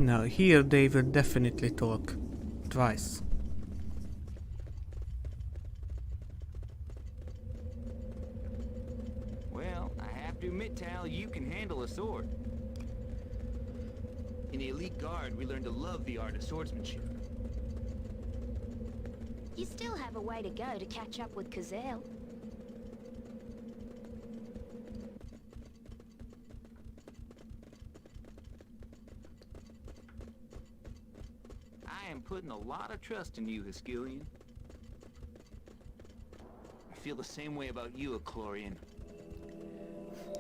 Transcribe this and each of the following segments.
Now here they will definitely talk twice. Well, I have to admit, Tal, you can handle a sword. In the elite guard, we learned to love the art of swordsmanship. You still have a way to go to catch up with Cazelle. I am putting a lot of trust in you, Haskillian. I feel the same way about you, Eclorian.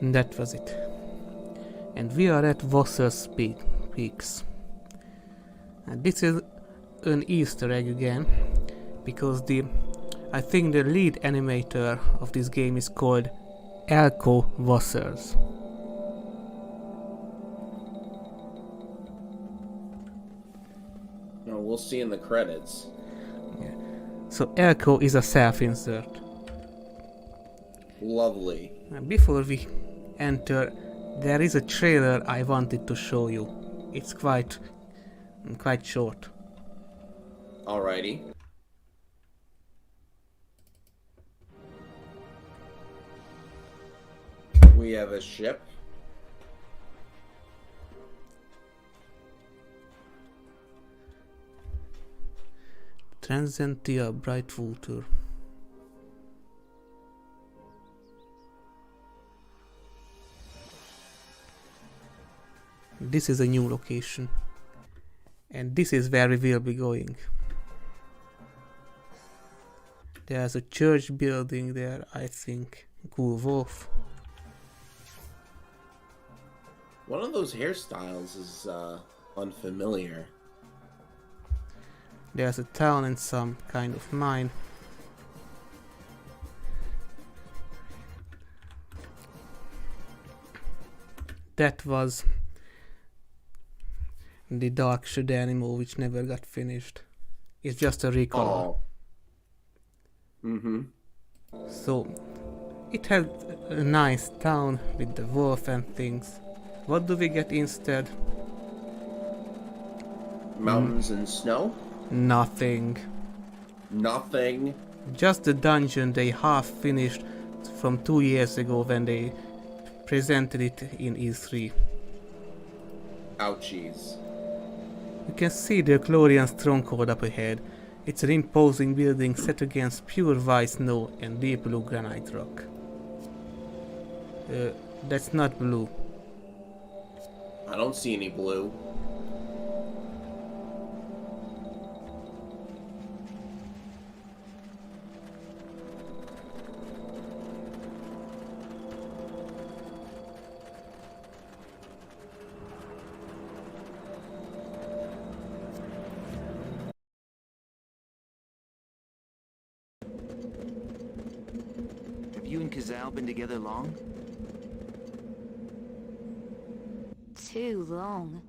That was it. And we are at Wasser's Peaks. And this is an Easter egg again, because I think the lead animator of this game is called Elko Wassers. No, we'll see in the credits. Yeah. So Elko is a self-insert. Lovely. And before we enter, there is a trailer I wanted to show you. It's quite short. Alrighty. We have a ship. Transcentia Brightwater. This is a new location. And this is where we will be going. There's a church building there, I think. Cool wolf. One of those hairstyles is unfamiliar. There's a town and some kind of mine. That was the Dark Shed Animal, which never got finished. It's just a recall. Oh. Mm-hmm. So, it had a nice town with the wolf and things. What do we get instead? Mountains and snow? Nothing. Nothing. Just the dungeon they half finished from 2 years ago when they presented it in E3. Ouchies. You can see the Eclorian stronghold up ahead. It's an imposing building set against pure white snow and deep blue granite rock. That's not blue. I don't see any blue. Have you and Cazale been together long? Too long.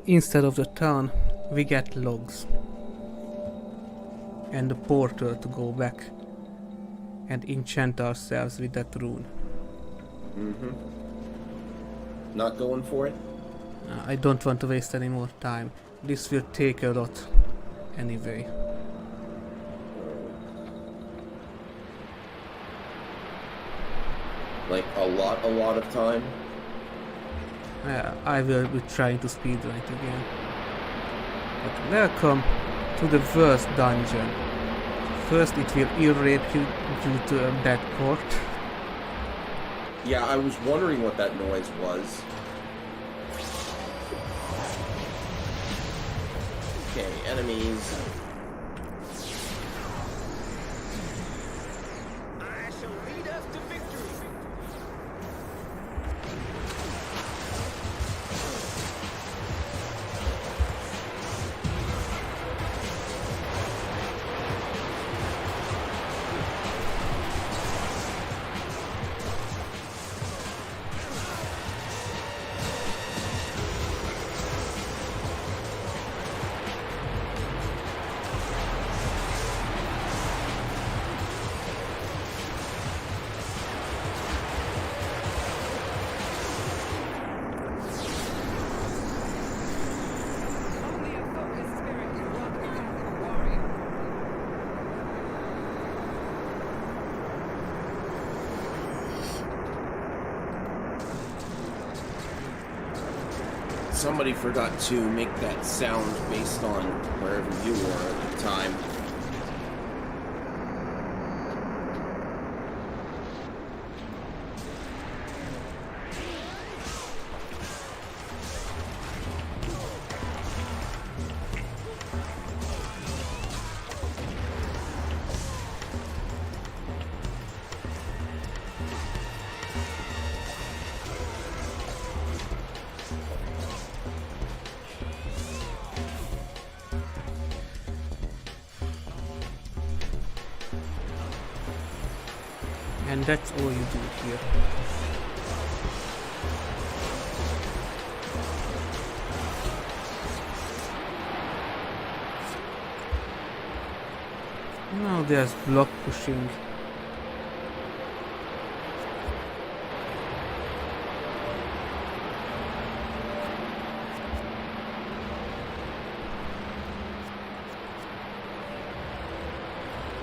Instead of the town, we get logs. And a portal to go back and enchant ourselves with that rune. Mm-hmm. Not going for it? I don't want to waste any more time. This will take a lot anyway. Like a lot of time? I will be trying to speedrun it again. But welcome to the worst dungeon. First it will irate you due to a bad port. Yeah, I was wondering what that noise was. Okay, enemies. I shall lead us to victory. somebody forgot to make that sound based on wherever you were at the time. And that's all you do here. Now there's block pushing.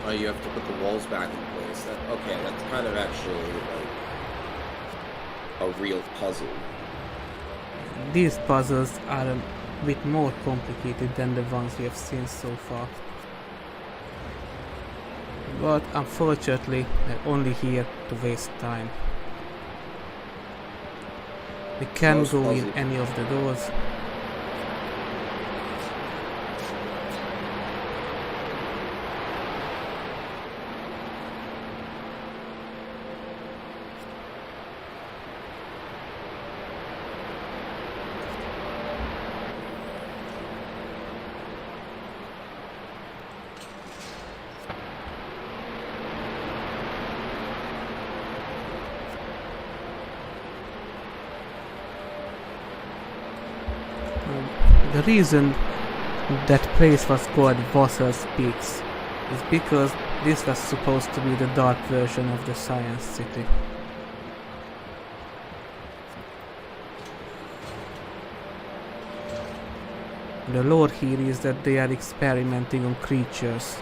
Oh, you have to put the walls back in place. Okay, that's kind of actually like a real puzzle. These puzzles are a bit more complicated than the ones we have seen so far. But unfortunately, they're only here to waste time. We can't go in any of the doors. The reason that place was called Wasser's Peaks is because this was supposed to be the dark version of the Science City. The lore here is that they are experimenting on creatures.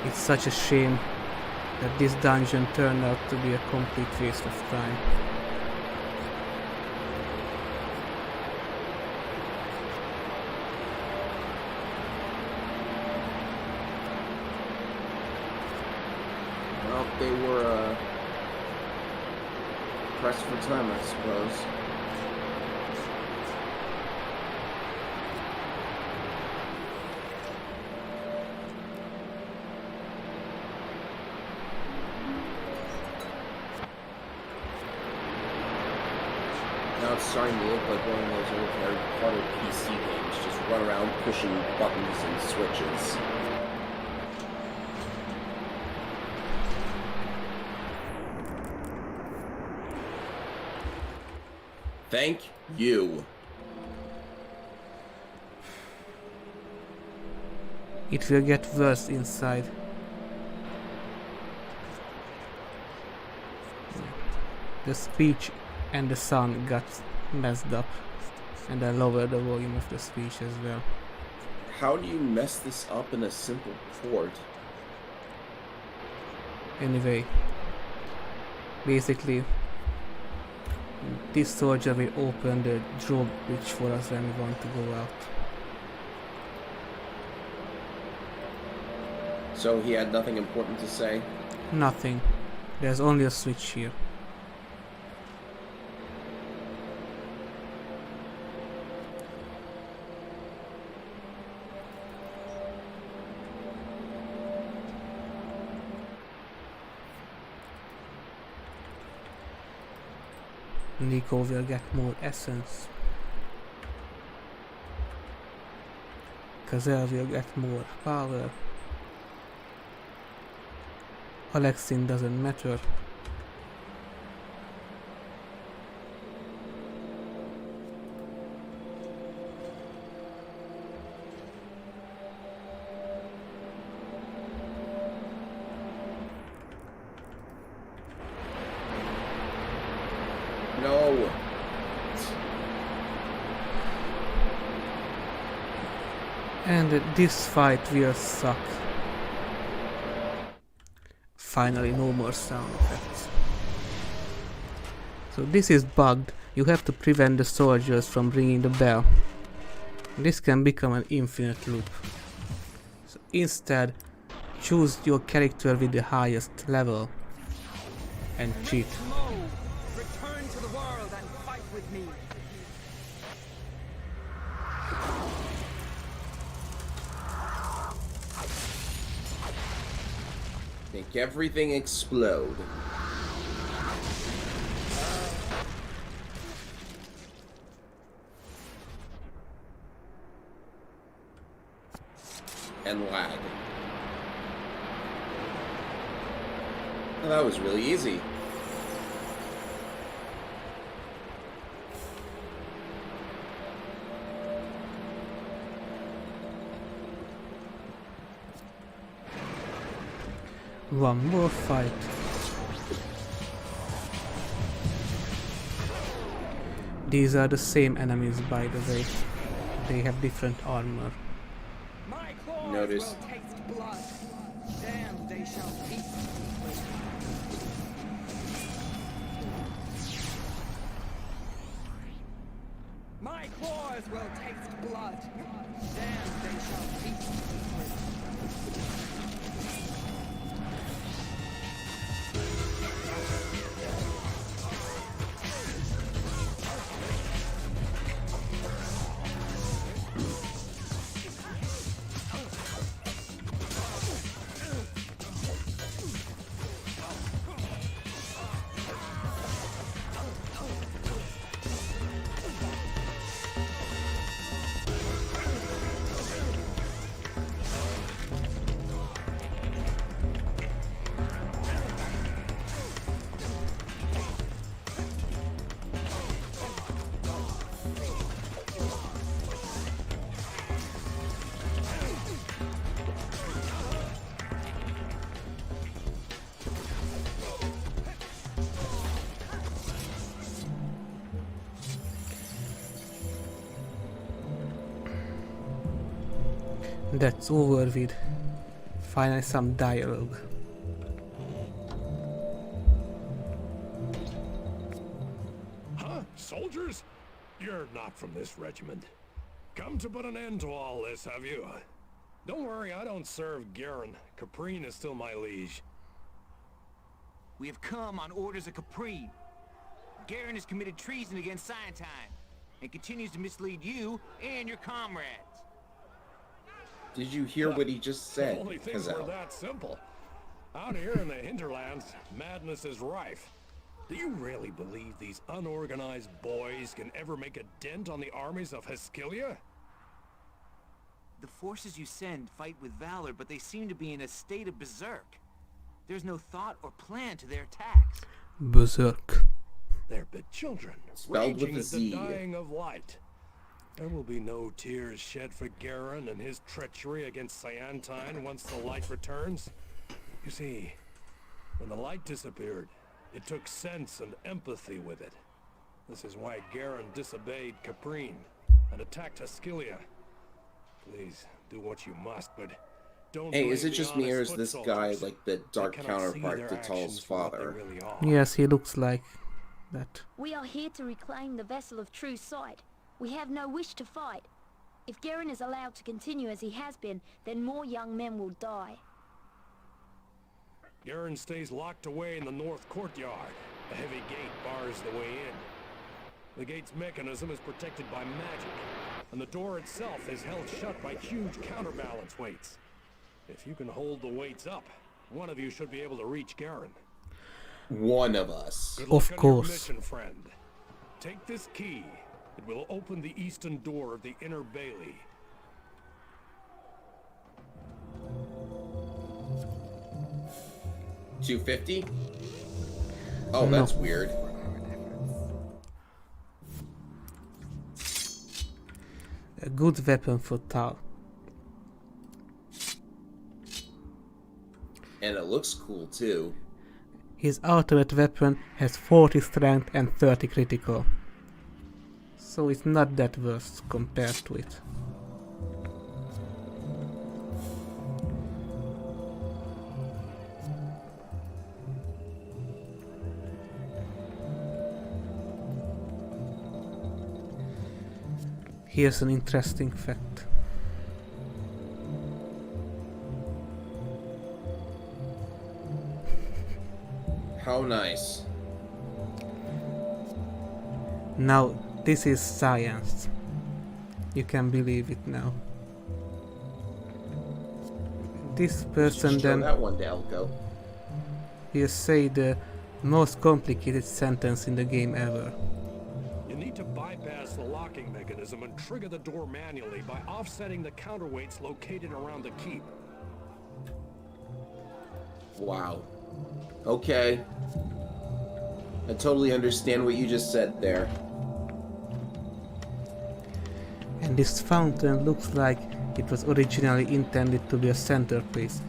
It's such a shame that this dungeon turned out to be a complete waste of time. Well, they were pressed for time, I suppose. Now it's starting to look like one of those old Harry Potter PC games. Just run around pushing buttons and switches. Thank you. It will get worse inside. The speech and the sound got messed up, and I lowered the volume of the speech as well. How do you mess this up in a simple port? Anyway, basically, this soldier will open the drawbridge for us when we want to go out. So he had nothing important to say? Nothing. There's only a switch here. Nico will get more essence. Kazel will get more power. Alexin doesn't matter. And this fight will suck. Finally, no more sound effects. So this is bugged. You have to prevent the soldiers from ringing the bell. This can become an infinite loop. So instead, choose your character with the highest level and cheat. Return to the world and fight with me. Make everything explode. And lag. Well, that was really easy. One more fight. These are the same enemies, by the way. They have different armor. My claws Notice. will taste blood. Damned they shall feast. My claws will taste blood. Damned they shall feast. That's over with. Finally some dialogue. Huh? Soldiers? You're not from this regiment. Come to put an end to all this, have you? Don't worry, I don't serve Garen. Caprine is still my liege. We have come on orders of Caprine. Garen has committed treason against Scientine and continues to mislead you and your comrades. Did you hear what he just said? Only things were Hazel? that simple. Out here in the hinterlands, madness is rife. Do you really believe these unorganized boys can ever make a dent on the armies of Heskylia? The forces you send fight with valor, but they seem to be in a state of berserk. There's no thought or plan to their attacks. Berserk. They're but children, Spelled with raging a at Z. the dying of light. There will be no tears shed for Garen and his treachery against Cyantine once the light returns. You see, when the light disappeared, it took sense and empathy with it. This is why Garen disobeyed Caprine and attacked Heskylia. Please, do what you must, but don't Hey, blame is it the just me or is honest this foot guy soldiers. like the They dark cannot see counterpart their to Tull's actions for what they father? really are. Yes, he looks like that. We are here to reclaim the vessel of true sight. We have no wish to fight. If Garen is allowed to continue as he has been, then more young men will die. Garen stays locked away in the north courtyard. A heavy gate bars the way in. The gate's mechanism is protected by magic, and the door itself is held shut by huge counterbalance weights. If you can hold the weights up, one of you should be able to reach Garen. One of us. Good luck Of on course. your mission, friend. Take this key. It will open the eastern door of the inner bailey. $250? Oh, No. that's weird. A good weapon for Tal. And it looks cool too. His ultimate weapon has 40 strength and 30 critical. So it's not that worse compared to it. Here's an interesting fact. How nice. Now, this is science. You can believe it now. This person Just show then that one to Elko. will say the most complicated sentence in the game ever. You need to bypass the locking mechanism and trigger the door manually by offsetting the counterweights located around the keep. Wow. Okay. I totally understand what you just said there. And this fountain looks like it was originally intended to be a centerpiece,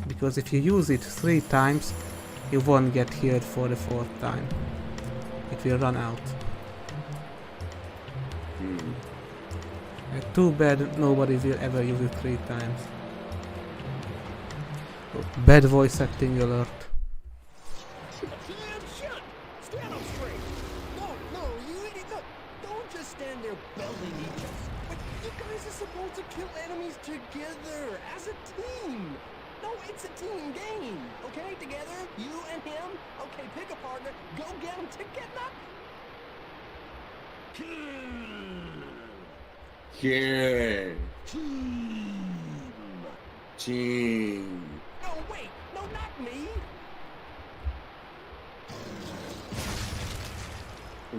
because if you use it 3 times, you won't get healed for the 4th time. It will run out. Too bad nobody will ever use it 3 times. Bad voice acting alert. Damn shit! Stand up straight! No, you idiot! No, don't just stand there belting each other. But you guys are supposed to kill enemies together, as a team! No, it's a team game, okay? Together, you and him. Okay, pick a partner, go get them together! Yeah. Team! Team. No, wait! No, not me!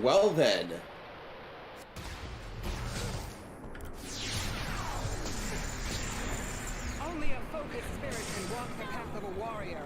Well then. Only a focused spirit can walk the path of a warrior.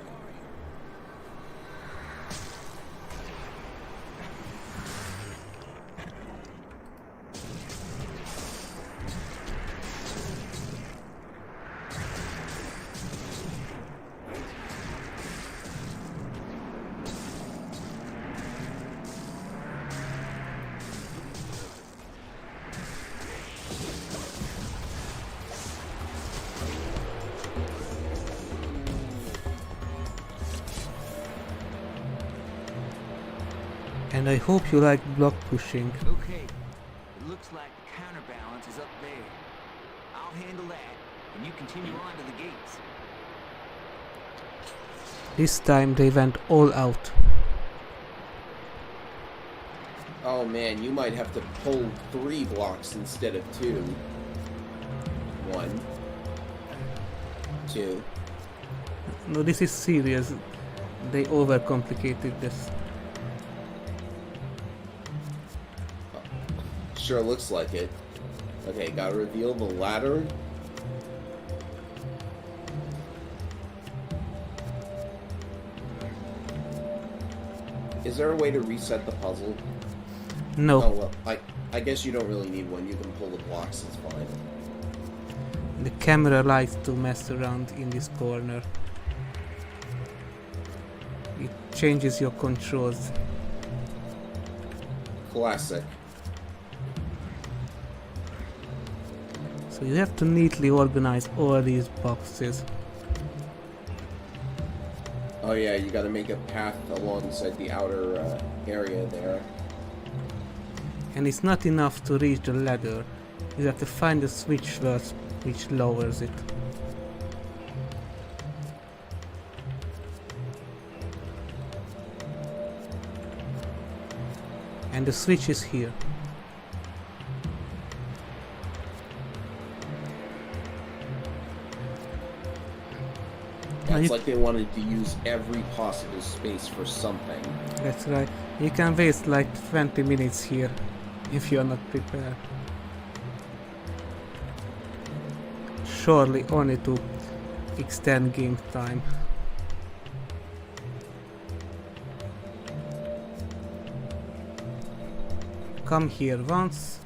And I hope you like block pushing. Okay, it looks like the counterbalance is up there. I'll handle that, and you continue on to the gates. This time they went all out. Oh man, you might have to pull 3 blocks instead of 2. 1. 2. No, this is serious. They overcomplicated this. Sure looks like it. Okay, gotta reveal the ladder. Is there a way to reset the puzzle? No. Oh, well, I guess you don't really need one. You can pull the blocks, it's fine. The camera likes to mess around in this corner. It changes your controls. Classic. So you have to neatly organize all these boxes. Oh yeah, you gotta make a path alongside the outer area there. And it's not enough to reach the ladder. You have to find the switch first, which lowers it. And the switch is here. It's like they wanted to use every possible space for something. That's right. You can waste like 20 minutes here if you're not prepared. Surely only to extend game time. Come here once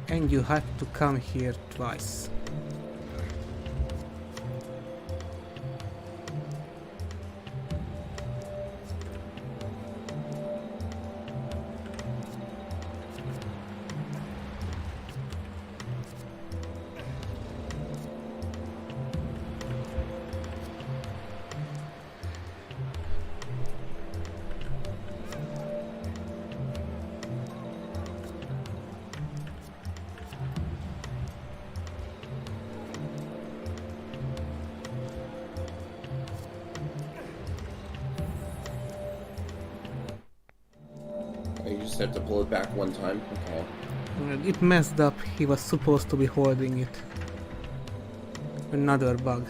and you have to come here twice. just have to pull it back one time? Okay. It messed up. He was supposed to be holding it. Another bug.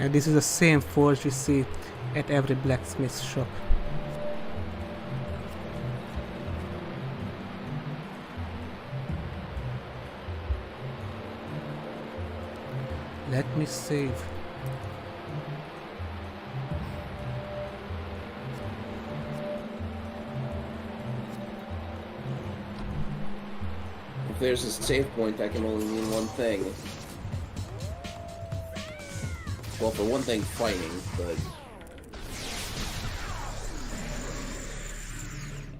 And this is the same forge you see at every blacksmith shop. Let me save. If there's a save point, that can only mean one thing. Well, for one thing, fighting, but...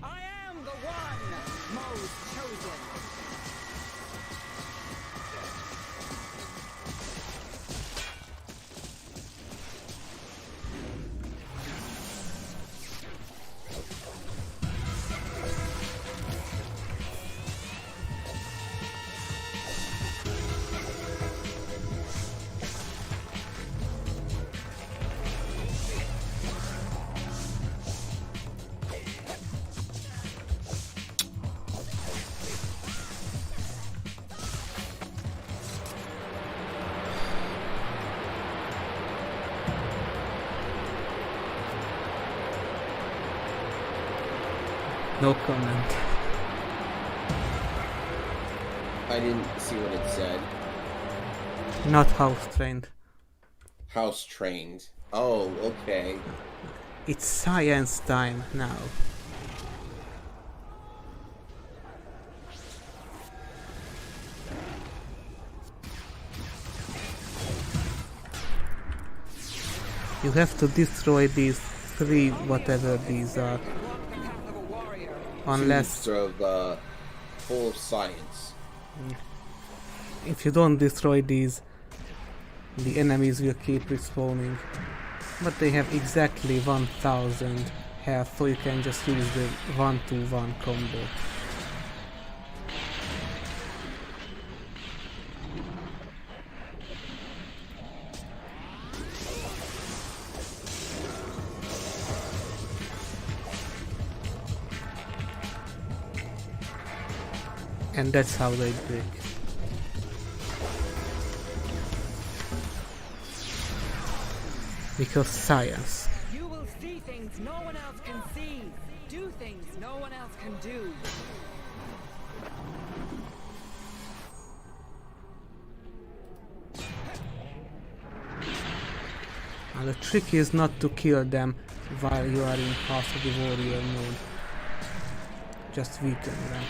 I am the one most chosen. No comment. I didn't see what it said. Not house trained. House trained. Oh, okay. It's science time now. You have to destroy these three, whatever these are. Unless, Tubes of, full of science. if you don't destroy these, the enemies will keep respawning. But they have exactly 1000 health, so you can just use the 1-to-1 combo. And that's how they break. Because science. You will see things no one else can see. Do things no one else can do. Now the trick is not to kill them while you are in House of the Warrior mode. Just weaken them.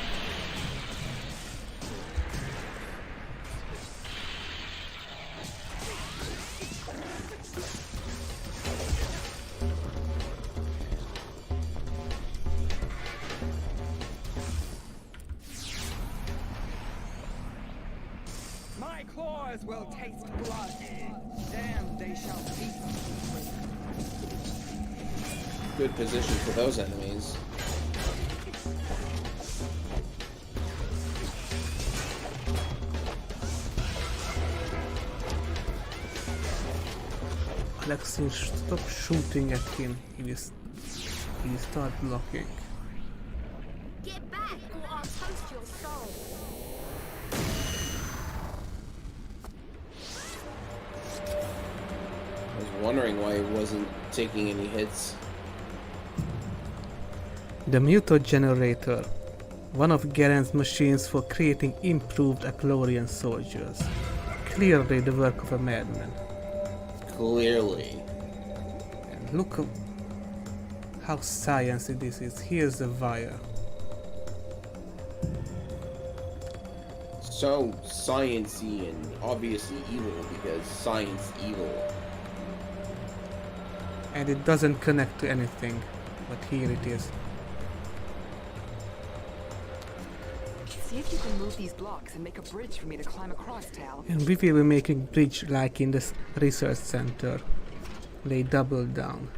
My claws will taste blood. Damned they shall feast. Good position for those enemies. Alexin, stop shooting at him. He will start blocking. Get back or I'll toast your soul. I was wondering why he wasn't taking any hits. The Muto Generator. One of Garen's machines for creating improved Aklorian soldiers. Clearly the work of a madman. Clearly. And Look how sciencey this is. Here's the wire. So sciencey and obviously evil because science evil. And it doesn't connect to anything. But here it is. See if you can move these blocks and make a bridge for me to climb across, Tal. And we will be making bridge like in this research center. They double down.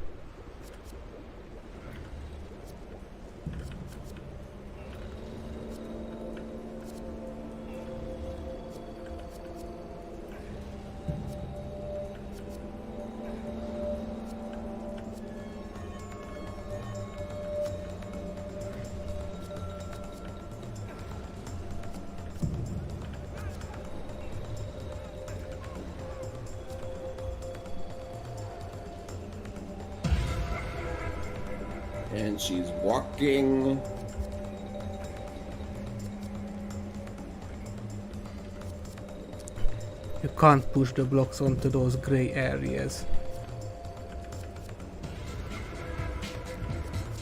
And she's walking. You can't push the blocks onto those gray areas.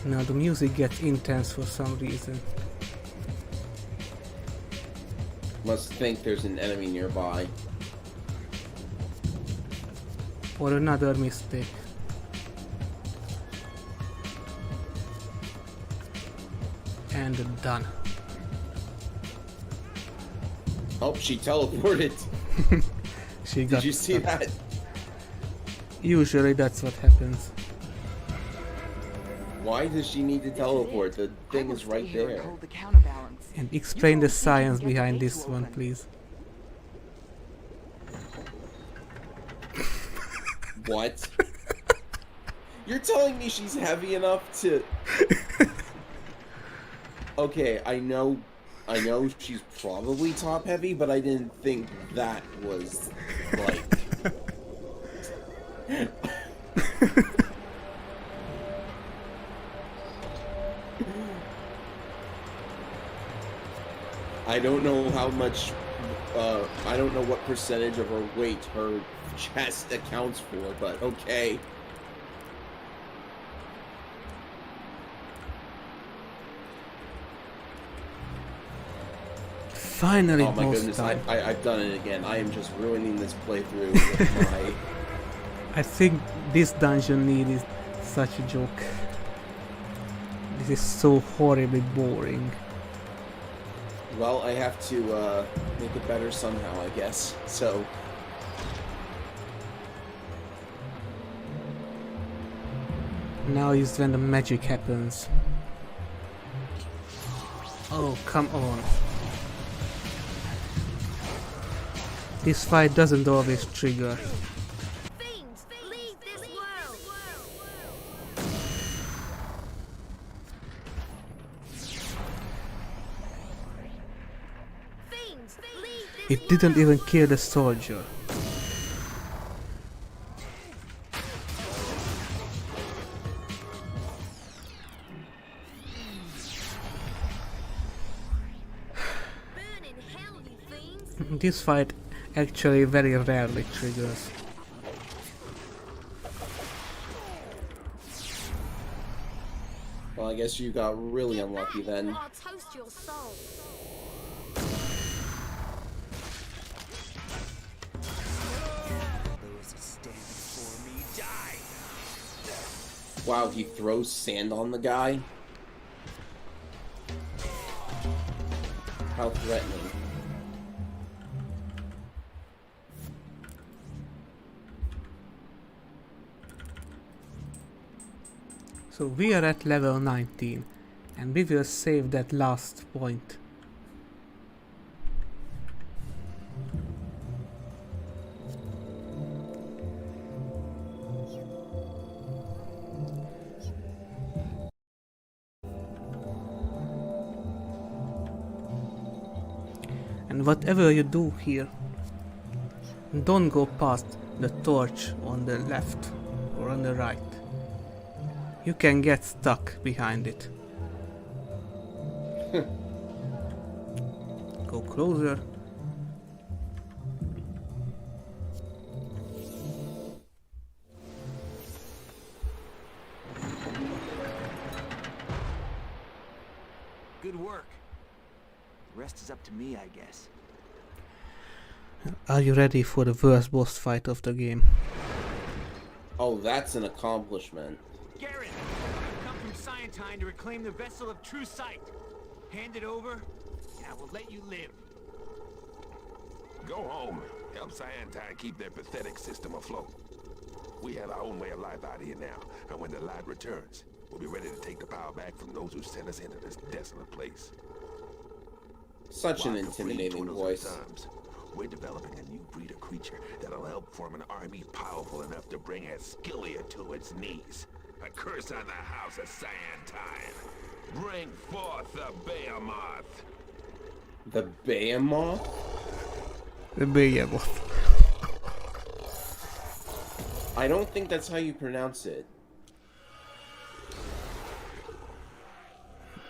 Now the music gets intense for some reason. Must think there's an enemy nearby. Or another mistake. And done. Oh, she teleported. She got Did you see stuck. that? Usually that's what happens. Why does she need to teleport? The thing is right there. Hold the counterbalance. And explain the science behind this one, please. What? You're telling me she's heavy enough to... Okay, I know she's probably top heavy, but I didn't think that was, like... I don't know how much, I don't know what percentage of her weight her chest accounts for, but okay. Finally, Oh my boss goodness, time. I've done it again. I am just ruining this playthrough with my... I think this dungeon needed such a joke. This is so horribly boring. Well, I have to, make it better somehow, I guess. So... Now is when the magic happens. Oh, come on. This fight doesn't always trigger. Fiends, leave this world! Fiends, leave this It didn't even kill the soldier. burn in hell, you fiends! This fight actually very rarely triggers. Well, I guess you got really unlucky then. I'll toast your soul. Those who stand before me die. Wow, he throws sand on the guy? How threatening. So we are at level 19 and we will save that last point. And whatever you do here, don't go past the torch on the left or on the right. You can get stuck behind it. Go closer. Rest is up to me, I guess. Are you ready for the worst boss fight of the game? Oh, that's an accomplishment. Garen, I've come from Scientine to reclaim the vessel of true sight. Hand it over, and I will let you live. Go home. Help Scientine keep their pathetic system afloat. We have our own way of life out here now, and when the light returns, we'll be ready to take the power back from those who sent us into this desolate place. Such an While the free intimidating twiddles voice. of thumbs, we're developing a new breed of creature that'll help form an army powerful enough to bring Ascilia to its knees. A curse on the house of Scientine. Bring forth the Behemoth. The Behemoth? The Behemoth. I don't think that's how you pronounce it.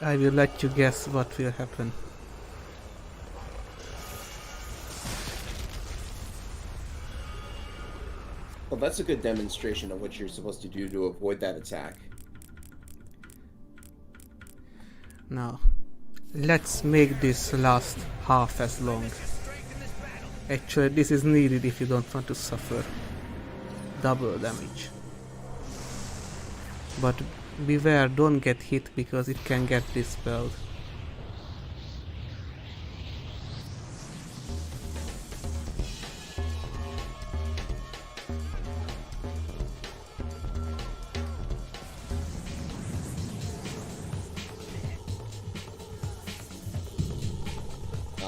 I will let you guess what will happen. Well, that's a good demonstration of what you're supposed to do to avoid that attack. Now, let's make this last half as long. Actually, this is needed if you don't want to suffer double damage. But beware, don't get hit because it can get dispelled.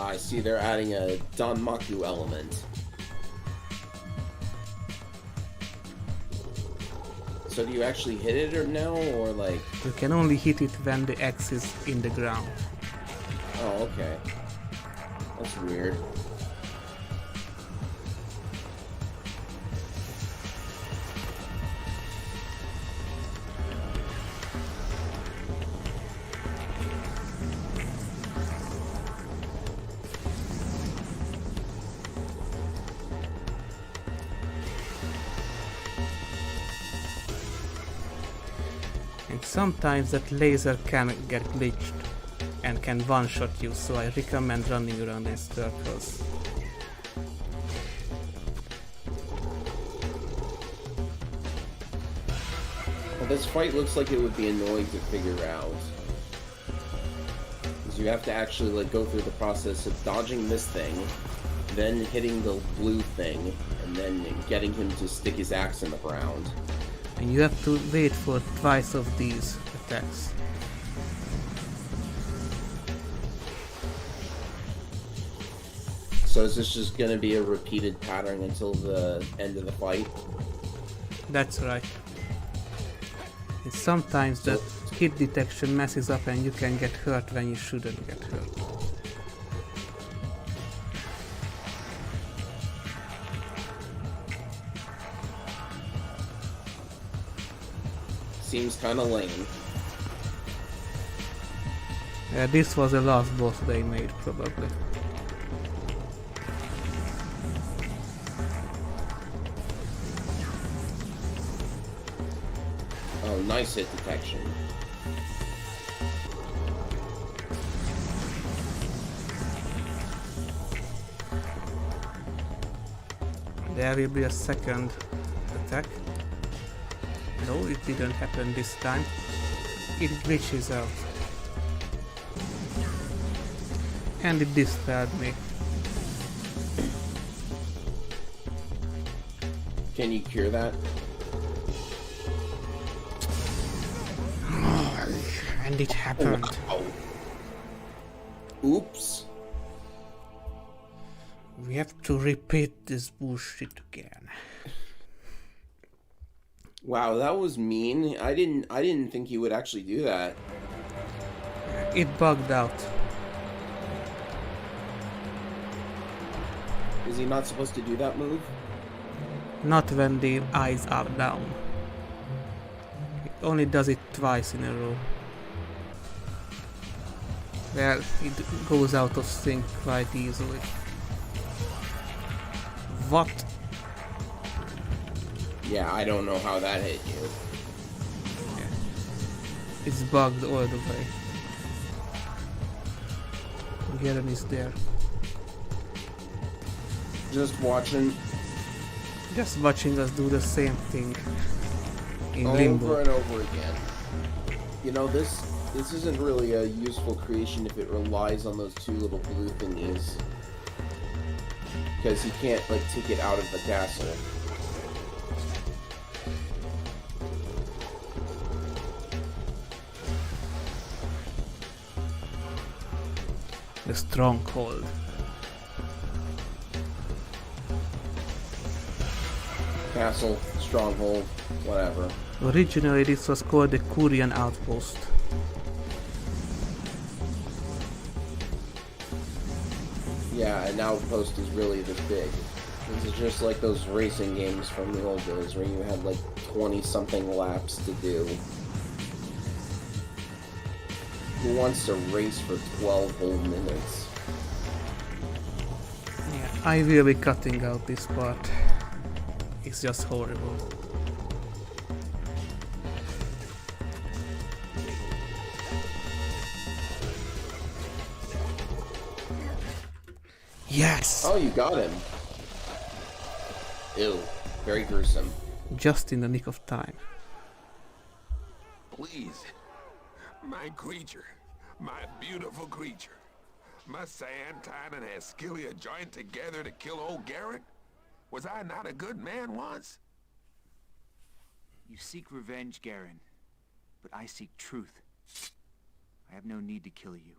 I see they're adding a Danmaku element. So do you actually hit it or now, or like... You can only hit it when the axe is in the ground. Oh, okay. That's weird. And sometimes that laser can get glitched and can one-shot you, so I recommend running around in circles. Well, this fight looks like it would be annoying to figure out. Because you have to actually like go through the process of dodging this thing, then hitting the blue thing, and then getting him to stick his axe in the ground. And you have to wait for twice of these attacks. So is this just gonna be a repeated pattern until the end of the fight? That's right. And sometimes the hit detection messes up and you can get hurt when you shouldn't get hurt. Seems kinda lame. Yeah, this was the last boss they made, probably. Oh, nice hit detection. There will be a second attack. No, it didn't happen this time. It glitches out. And it dispelled me. Can you cure that? And it happened. Wow. Oops. We have to repeat this bullshit again. Wow, that was mean. I didn't think you would actually do that. It bugged out. Is he not supposed to do that move? Not when the eyes are down. It only does it twice in a row. Well, it goes out of sync quite easily. What? Yeah, I don't know how that hit you. It's bugged all the way. Garen is there. Just watching Just watching us do the same thing in over Limbo. and over again. You know, this isn't really a useful creation if it relies on those two little blue thingies. Because he can't, like, take it out of the castle. The stronghold. Castle, stronghold, whatever. Originally this was called the Kurian Outpost. Yeah, and now Post is really this big. This is just like those racing games from the old days where you had like 20-something laps to do. Who wants to race for 12 whole minutes? Yeah, I will be cutting out this part. It's just horrible. Yes! Oh, you got him. Ew. Very gruesome. Just in the nick of time. Please. My creature. My beautiful creature. Must Santine and Ascilia join together to kill old Garen? Was I not a good man once? You seek revenge, Garen, but I seek truth. I have no need to kill you.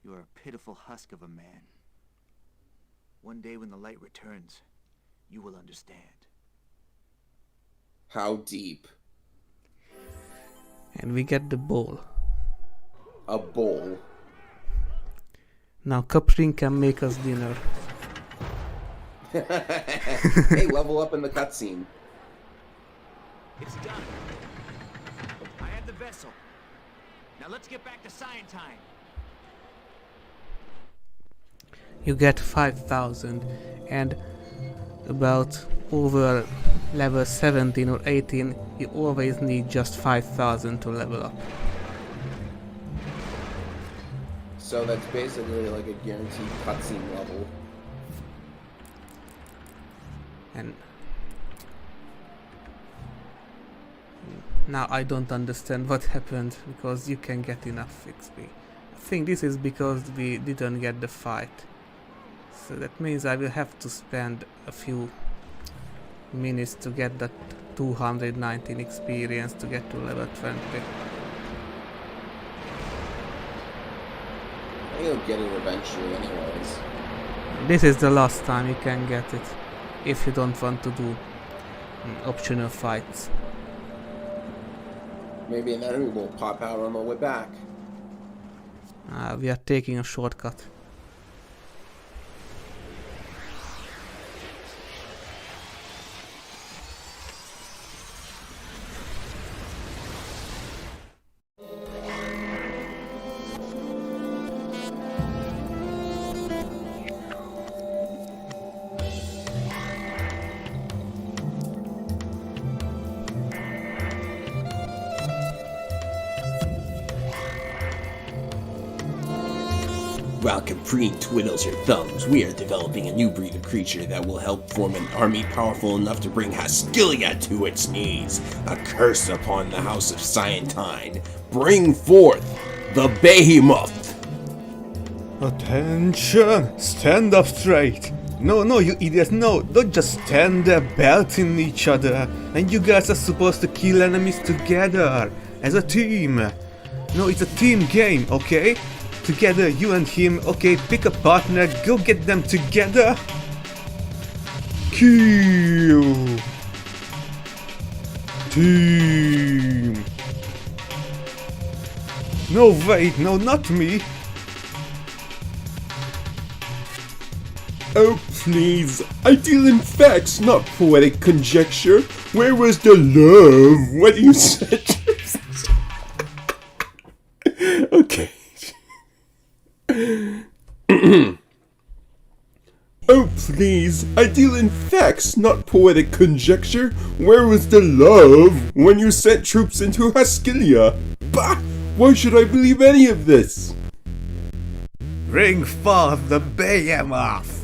You are a pitiful husk of a man. One day when the light returns, you will understand. How deep? And we get the bowl. A bowl. Now Caprin can make us dinner. Hey, level up in the cutscene. It's done. I have the vessel. Now let's get back to Scientine. You get 5,000 and about over level 17 or 18 you always need just 5,000 to level up. So that's basically like a guaranteed cutscene level. And now I don't understand what happened because you can get enough XP. I think this is because we didn't get the fight. So that means I will have to spend a few minutes to get that 219 experience to get to level 20. You'll get it eventually anyways. This is the last time you can get it if you don't want to do optional fights. Maybe an enemy will pop out on the way back. We are taking a shortcut. While Capri twiddles her thumbs, we are developing a new breed of creature that will help form an army powerful enough to bring Ascilia to its knees. A curse upon the house of Scientine. Bring forth the Behemoth! Attention! Stand up straight! No, you idiots, no! Don't just stand there belting each other! And you guys are supposed to kill enemies together! As a team! No, it's a team game, okay? Together, you and him, okay, pick a partner, go get them together! Kill! Team! No, wait, no, not me! Oh, please. I deal in facts, not poetic conjecture. Where was the love when you said... Okay. Oh, please. I deal in facts, not poetic conjecture. Where was the love when you sent troops into Ascilia? Bah! Why should I believe any of this? Bring forth the behemoth!